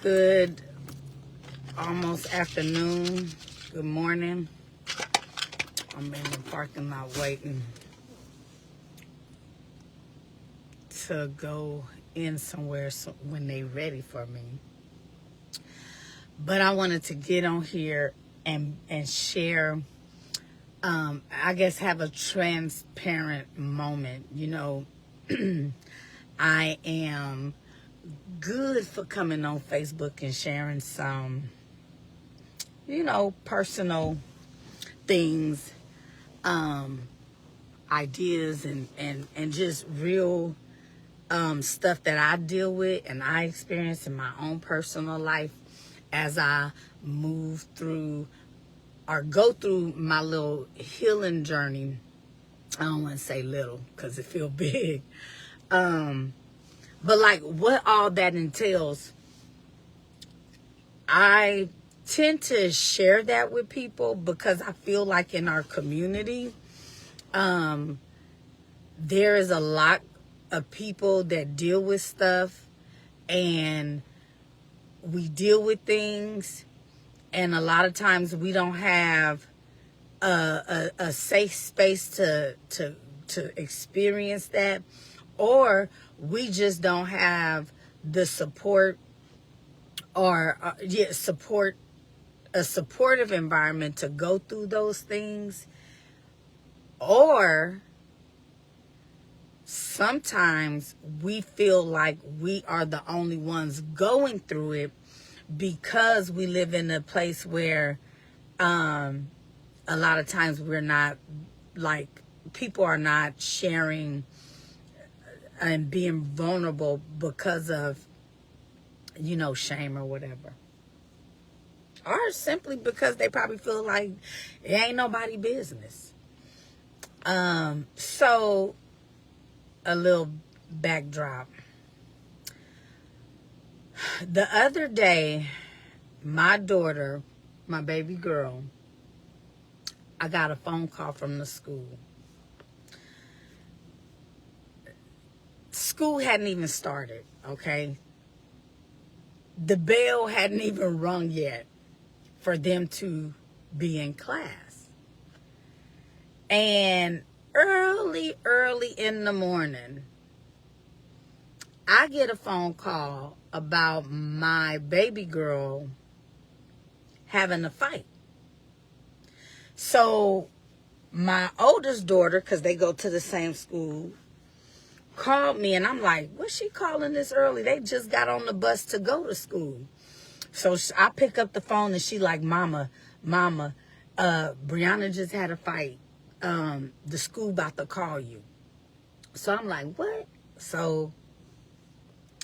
Good almost afternoon. Good morning. I'm in the parking lot waiting to go in somewhere when they ready for me. But I wanted to get on here and share, I guess have a transparent moment. I am good for coming on Facebook and sharing some, personal things, ideas and just real stuff that I deal with and I experience in my own personal life as I move through or go through my little healing journey. I don't want to say little because it feels big. But like what all that entails, I tend to share that with people because I feel like in our community, there is a lot of people that deal with stuff and we deal with things, and a lot of times we don't have a safe space to experience that, or we just don't have the support or a supportive environment to go through those things. Or sometimes we feel like we are the only ones going through it because we live in a place where a lot of times we're not, like, people are not sharing and being vulnerable because of, shame or whatever. Or simply because they probably feel like it ain't nobody business. So a little backdrop. The other day, my daughter, my baby girl, I got a phone call from the school. School hadn't even started, okay? The bell hadn't even rung yet for them to be in class. And early in the morning, I get a phone call about my baby girl having a fight. So my oldest daughter, because they go to the same school, called me, and I'm like, what's she calling this early? They just got on the bus to go to school. So I pick up the phone, and she like, Mama, Brianna just had a fight. The school about to call you. So I'm like, what? So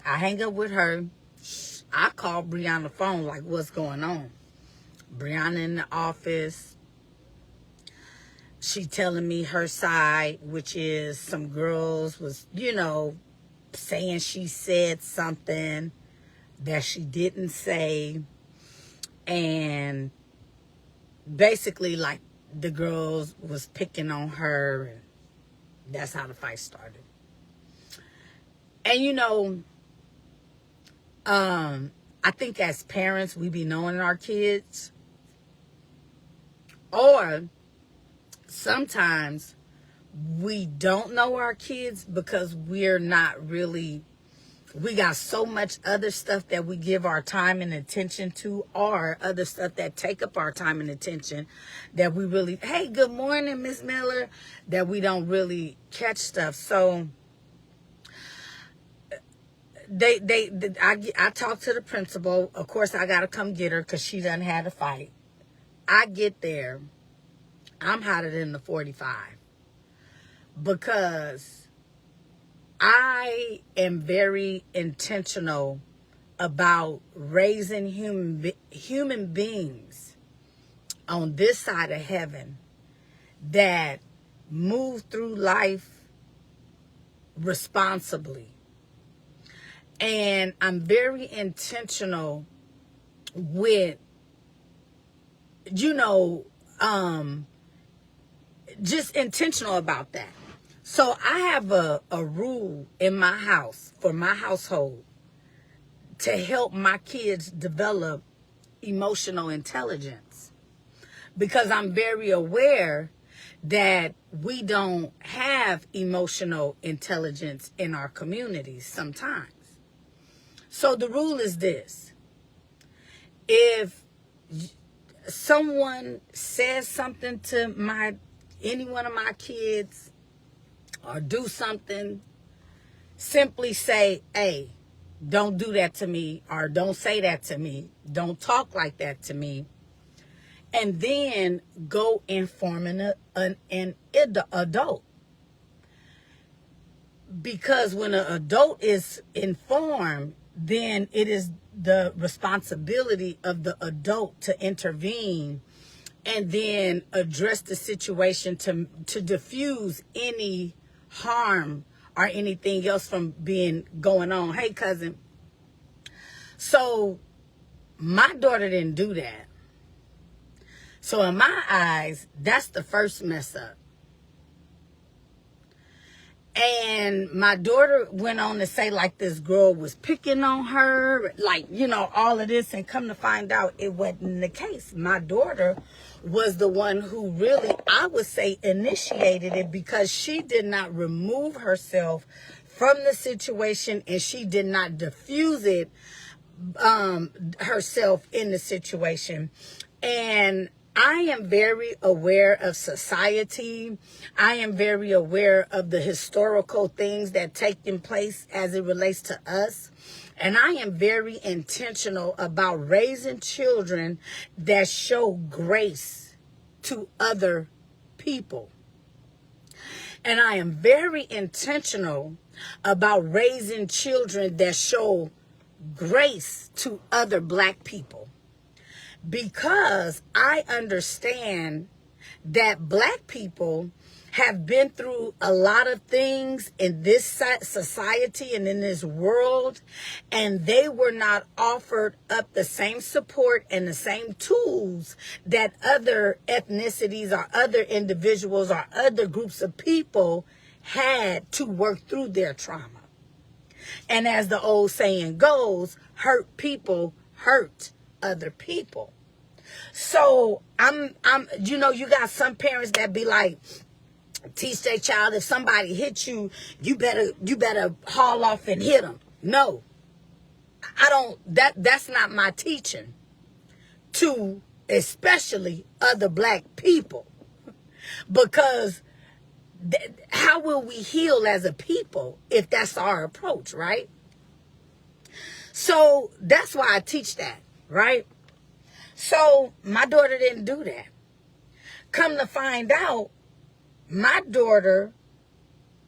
I hang up with her. I call Brianna phone, like, what's going on? Brianna in the office. She telling me her side, which is some girls was, saying she said something that she didn't say. And basically, like, the girls was picking on her. And that's how the fight started. And, I think as parents, we be knowing our kids. Or sometimes we don't know our kids because we're not really, we got so much other stuff that we give our time and attention to, or other stuff that take up our time and attention that we really, hey, good morning, Miss Miller, that we don't really catch stuff. So I talked to the principal. Of course, I got to come get her because she done had a fight. I get there. I'm hotter than the 45 because I am very intentional about raising human beings on this side of heaven that move through life responsibly. And I'm very intentional with, just intentional about that. So I have a rule in my house, for my household, to help my kids develop emotional intelligence, because I'm very aware that we don't have emotional intelligence in our communities sometimes. So the rule is this: if someone says something to any one of my kids or do something, simply say, hey, don't do that to me, or don't say that to me, don't talk like that to me, and then go inform an adult. Because when an adult is informed, then it is the responsibility of the adult to intervene and then address the situation to diffuse any harm or anything else from going on. Hey, cousin. So my daughter didn't do that. So in my eyes, that's the first mess up. And my daughter went on to say, like, this girl was picking on her, like, all of this, and come to find out it wasn't the case. My daughter was the one who really, I would say, initiated it, because she did not remove herself from the situation, and she did not diffuse it herself in the situation. And I am very aware of society. I am very aware of the historical things that take in place as it relates to us. And I am very intentional about raising children that show grace to other people. And I am very intentional about raising children that show grace to other Black people. Because I understand that Black people have been through a lot of things in this society and in this world, and they were not offered up the same support and the same tools that other ethnicities or other individuals or other groups of people had to work through their trauma. And as the old saying goes, hurt people hurt other people. So you got some parents that be like, teach their child, if somebody hits you, you better haul off and hit them. No, I don't. That's not my teaching to especially other Black people, because how will we heal as a people if that's our approach, right? So that's why I teach that, right? So my daughter didn't do that. Come to find out, my daughter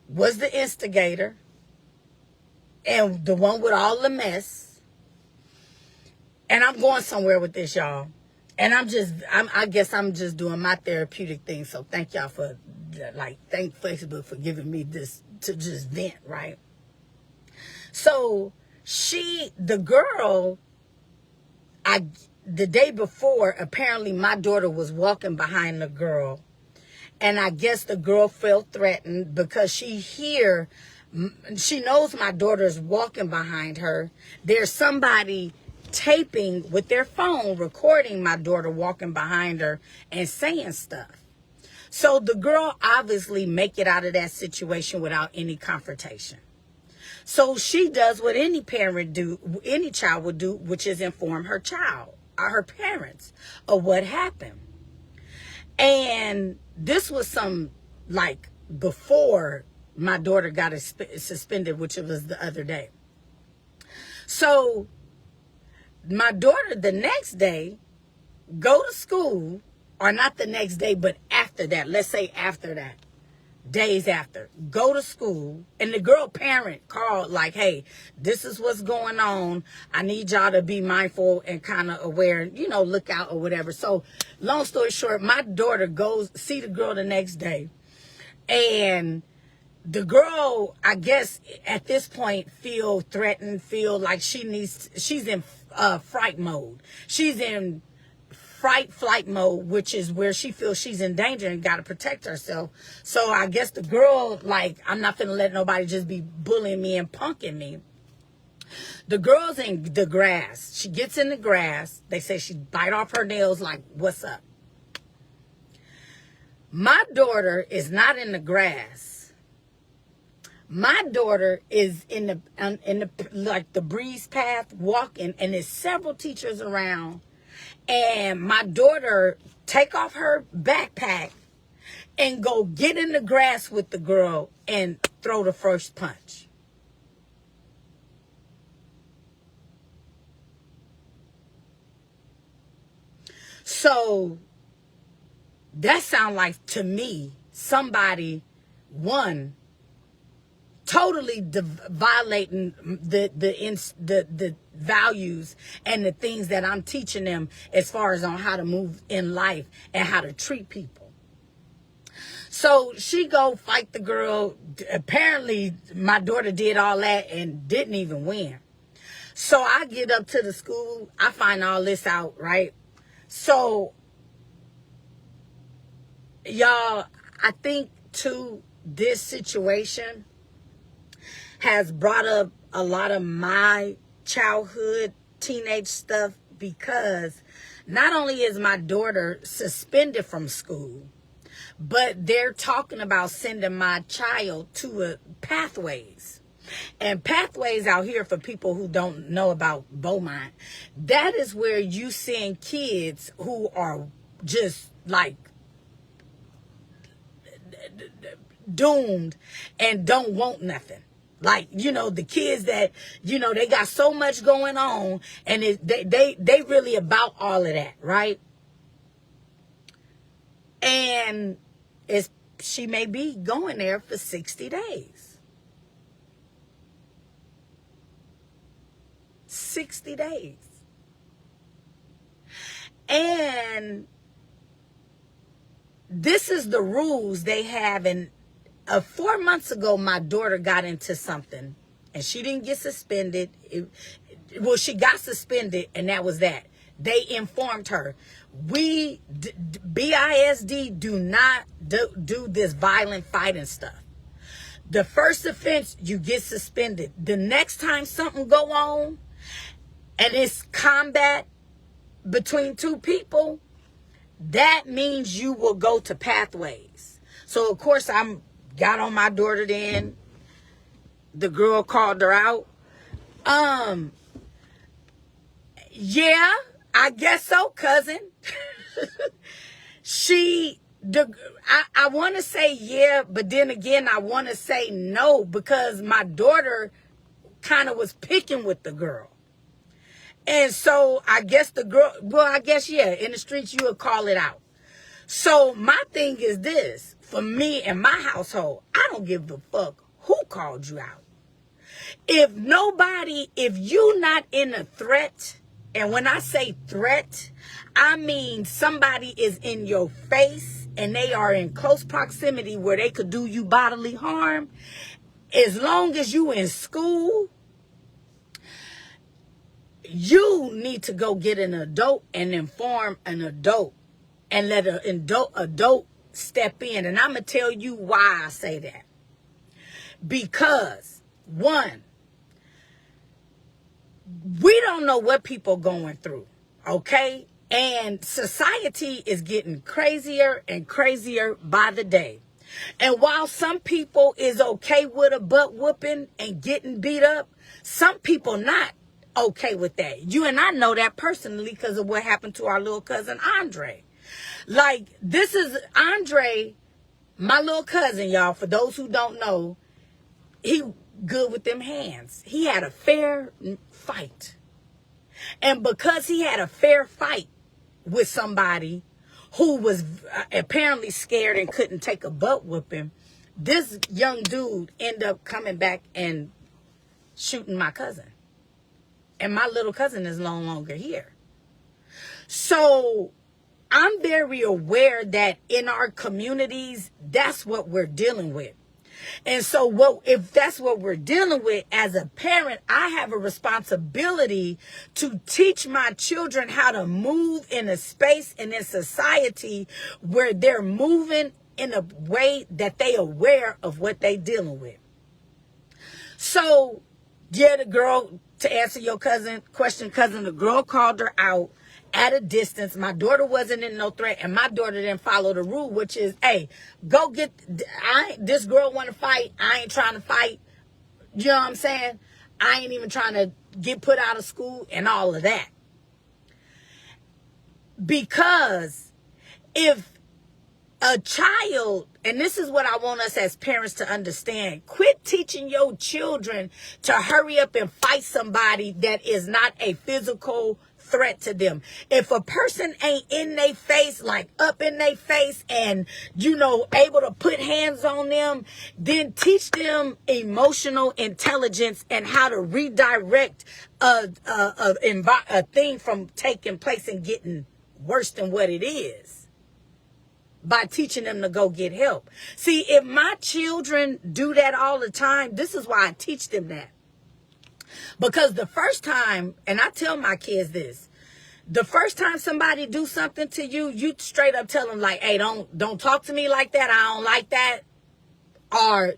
was the instigator and the one with all the mess. And I'm going somewhere with this, y'all. And I guess I'm just doing my therapeutic thing. So thank y'all thank Facebook for giving me this to just vent, right? So the girl, the day before, apparently my daughter was walking behind the girl. And I guess the girl felt threatened because she knows my daughter's walking behind her. There's somebody taping with their phone, recording my daughter walking behind her and saying stuff. So the girl obviously make it out of that situation without any confrontation. So she does what any child would do, which is inform her child or her parents of what happened. And this was before my daughter got suspended, which it was the other day. So my daughter the next day go to school, or not the next day, but after that, let's say after that, days after, go to school, and the girl parent called like, hey, this is what's going on. I need y'all to be mindful and kind of aware, look out or whatever. So long story short, my daughter goes see the girl the next day, and the girl, I guess at this point, feel threatened, feel like she's in fright mode. She's in flight mode, which is where she feels she's in danger and got to protect herself. So I guess the girl, I'm not finna let nobody just be bullying me and punking me. The girl's in the grass. She gets in the grass. They say she bite off her nails like, what's up? My daughter is not in the grass. My daughter is in the like the breeze path walking, and there's several teachers around. And my daughter take off her backpack and go get in the grass with the girl and throw the first punch. So that sounds like, to me, somebody, one, totally violating the values and the things that I'm teaching them as far as on how to move in life and how to treat people. So she go fight the girl. Apparently, my daughter did all that and didn't even win. So I get up to the school. I find all this out, right? So, y'all, I think, too, this situation has brought up a lot of my childhood, teenage stuff, because not only is my daughter suspended from school, but they're talking about sending my child to a Pathways. And Pathways out here, for people who don't know about Beaumont, that is where you send kids who are just like doomed and don't want nothing. Like, you know, the kids that, you know, they got so much going on, and they really about all of that, right? And she may be going there for 60 days. 60 days. And this is the rules they have. And 4 months ago, my daughter got into something, and she didn't get suspended. Well, she got suspended, and that was that. They informed her, we, BISD, do not do this violent fighting stuff. The first offense, you get suspended. The next time something go on, and it's combat between two people, that means you will go to Pathways. So, of course, got on my daughter then. The girl called her out. Yeah, I guess so, cousin. I want to say yeah, but then again, I want to say no, because my daughter kind of was picking with the girl. And so I guess the girl, well, I guess, yeah, in the streets you would call it out. So my thing is this, for me and my household, I don't give a fuck who called you out. If you not in a threat, and when I say threat, I mean somebody is in your face and they are in close proximity where they could do you bodily harm, as long as you in school, you need to go get an adult and inform an adult and let an adult step in. And I'm going to tell you why I say that. Because, one, we don't know what people going through, okay? And society is getting crazier and crazier by the day. And while some people is okay with a butt whooping and getting beat up, some people not okay with that. You and I know that personally because of what happened to our little cousin Andre. Like, this is Andre, my little cousin, y'all. For those who don't know, he good with them hands. He had a fair fight. And because he had a fair fight with somebody who was apparently scared and couldn't take a butt whooping, this young dude ended up coming back and shooting my cousin. And my little cousin is no longer here. So I'm very aware that in our communities, that's what we're dealing with. And so if that's what we're dealing with, as a parent, I have a responsibility to teach my children how to move in a space and in society where they're moving in a way that they are aware of what they're dealing with. So Yeah, the girl, to answer your cousin the girl called her out at a distance. My daughter wasn't in no threat, and my daughter didn't follow the rule, which is, hey, go get, this girl want to fight. I ain't trying to fight. You know what I'm saying? I ain't even trying to get put out of school and all of that. Because if a child, and this is what I want us as parents to understand, quit teaching your children to hurry up and fight somebody that is not a physical threat to them. If a person ain't in their face, like up in their face, and able to put hands on them, then teach them emotional intelligence and how to redirect a thing from taking place and getting worse than what it is, by teaching them to go get help. See, if my children do that all the time, this is why I teach them that. Because the first time, and I tell my kids this, the first time somebody do something to you, you straight up tell them like, hey, don't talk to me like that. I don't like that. Or I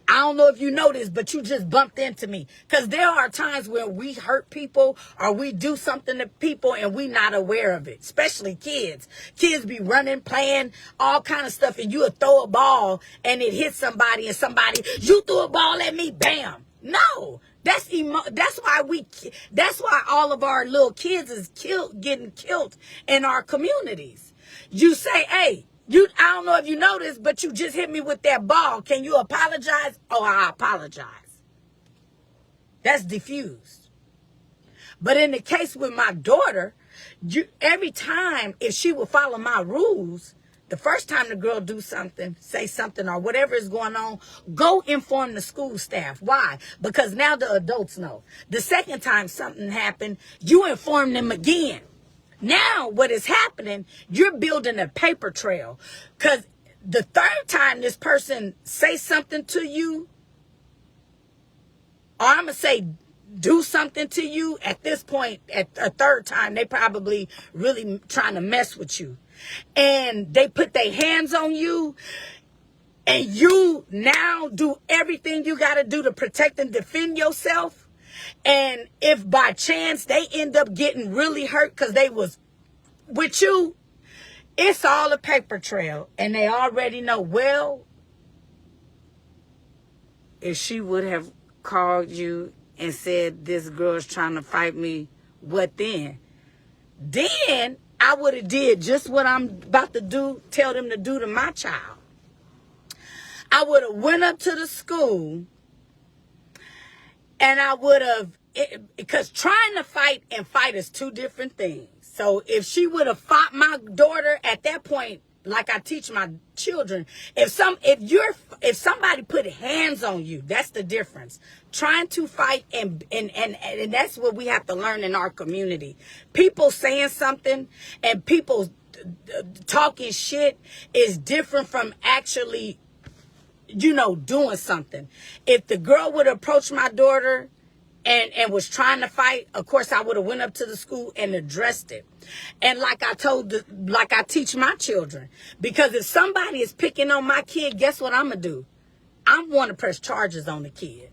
don't know if you know this, but you just bumped into me. Because there are times where we hurt people or we do something to people and we not aware of it, especially kids. Kids be running, playing, all kind of stuff, and you would throw a ball and it hits somebody and somebody, you threw a ball at me, bam. No, that's why all of our little kids is getting killed in our communities. You say, hey, I don't know if you know this, but you just hit me with that ball. Can you apologize? Oh, I apologize. That's diffused. But in the case with my daughter, every time, if she would follow my rules, the first time the girl do something, say something, or whatever is going on, go inform the school staff. Why? Because now the adults know. The second time something happened, you inform them again. Now what is happening, you're building a paper trail. Because the third time this person say something to you, or I'm going to say do something to you, at this point, at a third time, they probably really trying to mess with you. And they put their hands on you, and you now do everything you got to do to protect and defend yourself. And if by chance they end up getting really hurt because they was with you, it's all a paper trail. And they already know, well, if she would have called you and said, this girl's trying to fight me, what then? Then I would have did just what I'm about to tell them to do to my child. I would have went up to the school, and I would have, because trying to fight and fight is two different things. So if she would have fought my daughter at that point, like I teach my children, if somebody put hands on you, that's the difference. Trying to fight and that's what we have to learn in our community. People saying something and people talking shit is different from actually, doing something. If the girl would approach my daughter and was trying to fight, of course I would have went up to the school and addressed it. And like I teach my children, because if somebody is picking on my kid, guess what I'm gonna do? I'm going to press charges on the kid.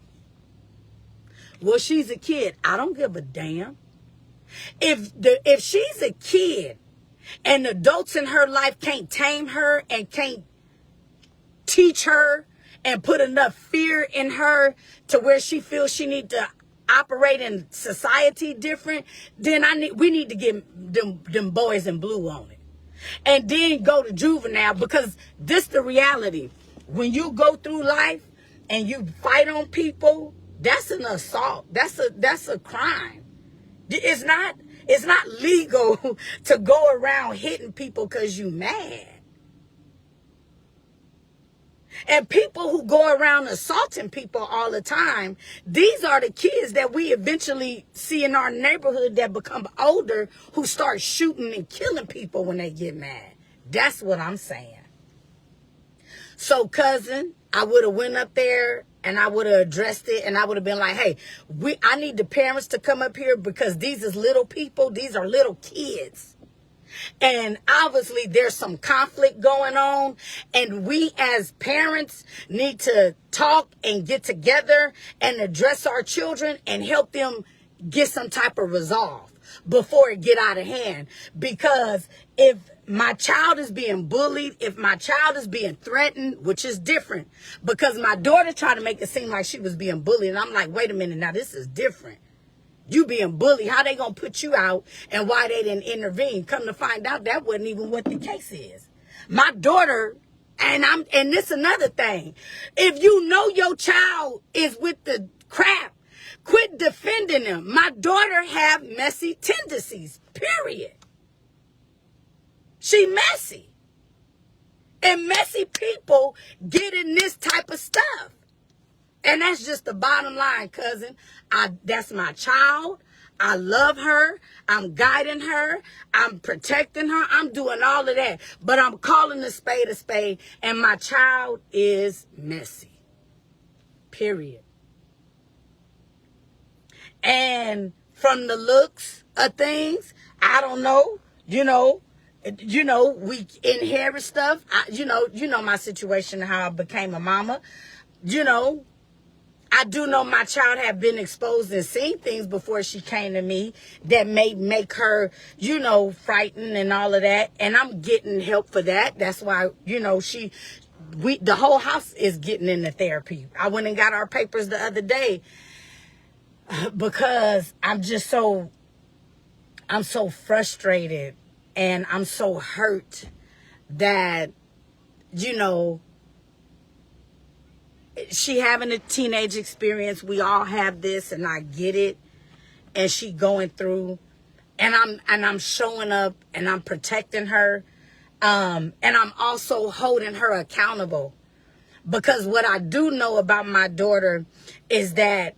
Well, she's a kid. I don't give a damn. If she's a kid and adults in her life can't tame her and can't teach her and put enough fear in her to where she feels she need to operate in society different, then we need to get them boys in blue on it. And then go to juvenile, because this the reality. When you go through life and you fight on people, that's an assault. That's a crime. It's not legal to go around hitting people because you mad. And people who go around assaulting people all the time, these are the kids that we eventually see in our neighborhood that become older, who start shooting and killing people when they get mad. That's what I'm saying. So, cousin, I would have went up there and I would have addressed it, and I would have been like, hey, I need the parents to come up here, because these is little people. These are little kids. And obviously there's some conflict going on, and we as parents need to talk and get together and address our children and help them get some type of resolve before it get out of hand. Because if my child is being bullied, if my child is being threatened, which is different, because my daughter tried to make it seem like she was being bullied, and I'm like, wait a minute, now this is different. You being bullied, how they gonna put you out, and why they didn't intervene? Come to find out, that wasn't even what the case is. My daughter, and this another thing. If you know your child is with the crap, quit defending them. My daughter have messy tendencies, period. She messy. And messy people get in this type of stuff. And that's just the bottom line, cousin. That's my child. I love her. I'm guiding her. I'm protecting her. I'm doing all of that. But I'm calling a spade, and my child is messy. Period. And from the looks of things, I don't know, we inherit stuff. You know my situation, how I became a mama. I do know my child have been exposed and seen things before she came to me that may make her, frightened and all of that. And I'm getting help for that. That's why, the whole house is getting into therapy. I went and got our papers the other day because I'm so frustrated and I'm so hurt that, she having a teenage experience. We all have this, and I get it. And she going through, and I'm showing up, and I'm protecting her, and I'm also holding her accountable, because what I do know about my daughter is that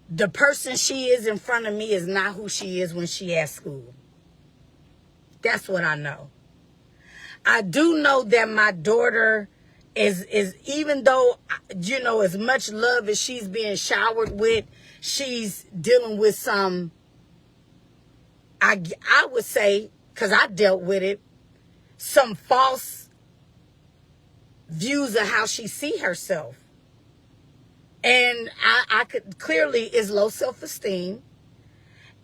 the person she is in front of me is not who she is when she at school. That's what I know. I do know that my daughter is even though, as much love as she's being showered with, she's dealing with some, I would say, because I dealt with it, some false views of how she see herself. And I could clearly is low self-esteem.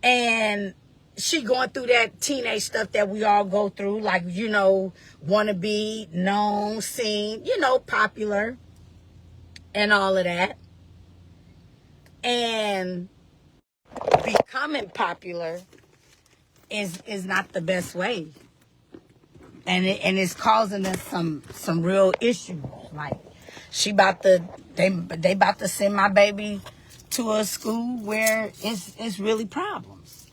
And she going through that teenage stuff that we all go through, like, want to be known, seen, popular, and all of that. And becoming popular is not the best way. And it's causing us some real issues. Like, they about to send my baby to a school where it's really problems.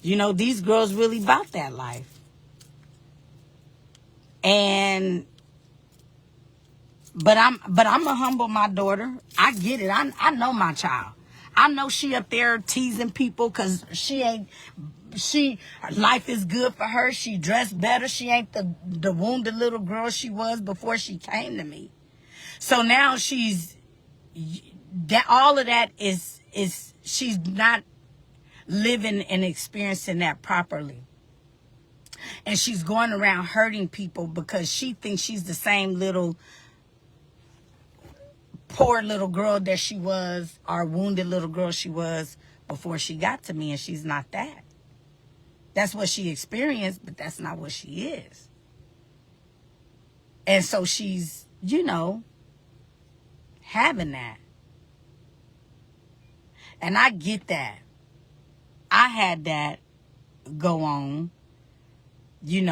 These girls really about that life. But I'm gonna humble my daughter. I get it. I know my child. I know she up there teasing people because life is good for her. She dressed better. She ain't the wounded little girl she was before she came to me. So now all of that is she's not living and experiencing that properly. And she's going around hurting people because she thinks she's the same little poor little girl that she was, or wounded little girl she was before she got to me, and she's not that. That's what she experienced, but that's not what she is. And so she's, having that. And I get that. I had that go on, it's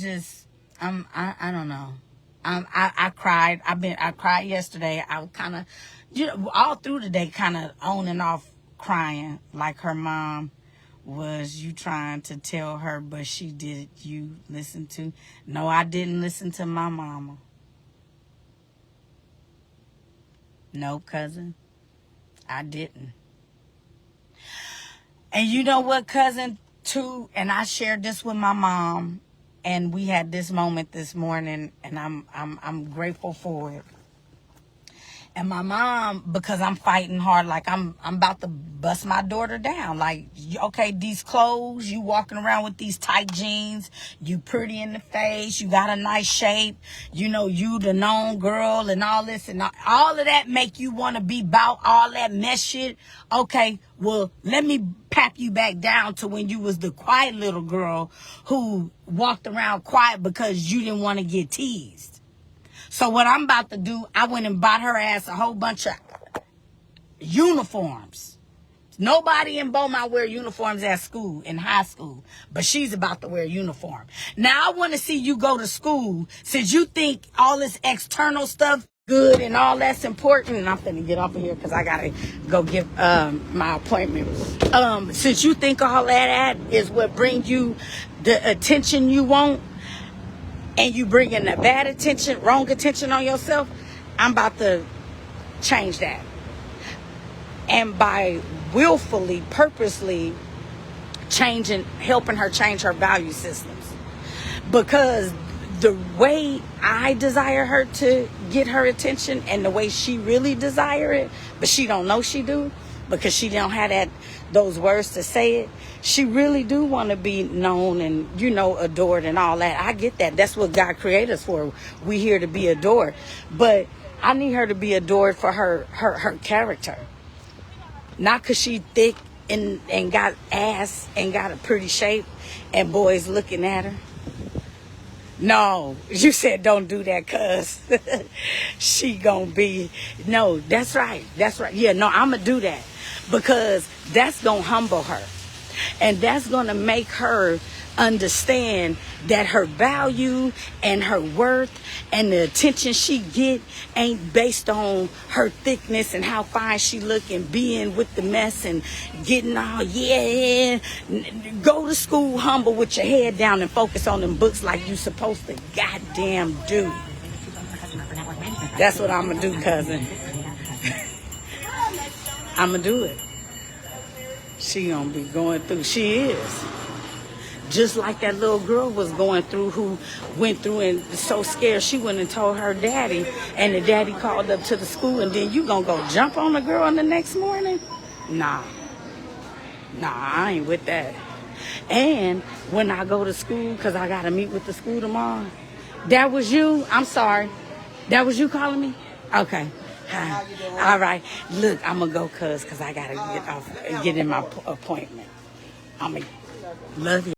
just, I don't know. I cried. I cried yesterday. I was kind of, all through the day, kind of on and off crying, like her mom was you trying to tell her, but she did you listen to? No, I didn't listen to my mama. No, cousin, I didn't. And you know what, cousin, too, and I shared this with my mom, and we had this moment this morning, and I'm grateful for it. And my mom, because I'm fighting hard, like I'm about to bust my daughter down. Like, okay, these clothes, you walking around with these tight jeans, you pretty in the face, you got a nice shape, you know, you the known girl and all this and all of that make you want to be about all that mess shit. Okay, well, let me pap you back down to when you was the quiet little girl who walked around quiet because you didn't want to get teased. So what I'm about to do, I went and bought her ass a whole bunch of uniforms. Nobody in Beaumont wear uniforms at school, in high school, but she's about to wear a uniform. Now I want to see you go to school, since you think all this external stuff good and all that's important. And I'm finna get off of here because I gotta go get my appointment. Since you think all that is what brings you the attention you want, and you bringing the bad attention, wrong attention on yourself, I'm about to change that. And by willfully, purposely helping her change her value systems. Because the way I desire her to get her attention and the way she really desire it, but she don't know she do, because she don't have those words to say it. She really do want to be known and, you know, adored and all that. I get that. That's what God created us for. We here to be adored. But I need her to be adored for her character. Not because she thick and got ass and got a pretty shape and boys looking at her. No, you said don't do that, cuz she gonna be. No, that's right. That's right. Yeah, no, I'm gonna do that because that's gonna humble her. And that's going to make her understand that her value and her worth and the attention she get ain't based on her thickness and how fine she look and being with the mess and getting all, yeah. Go to school humble with your head down and focus on them books like you supposed to goddamn do. That's what I'm going to do, cousin. I'm going to do it. She gonna be going through. She is. Just like that little girl was going through, who went through and so scared she went and told her daddy, and the daddy called up to the school, and then you gonna go jump on the girl the next morning? Nah, I ain't with that. And when I go to school, because I gotta meet with the school tomorrow, that was you? I'm sorry. That was you calling me? Okay. Hi. All right. Look, I'm going to go, because I got to get in my appointment. I'm going to love you.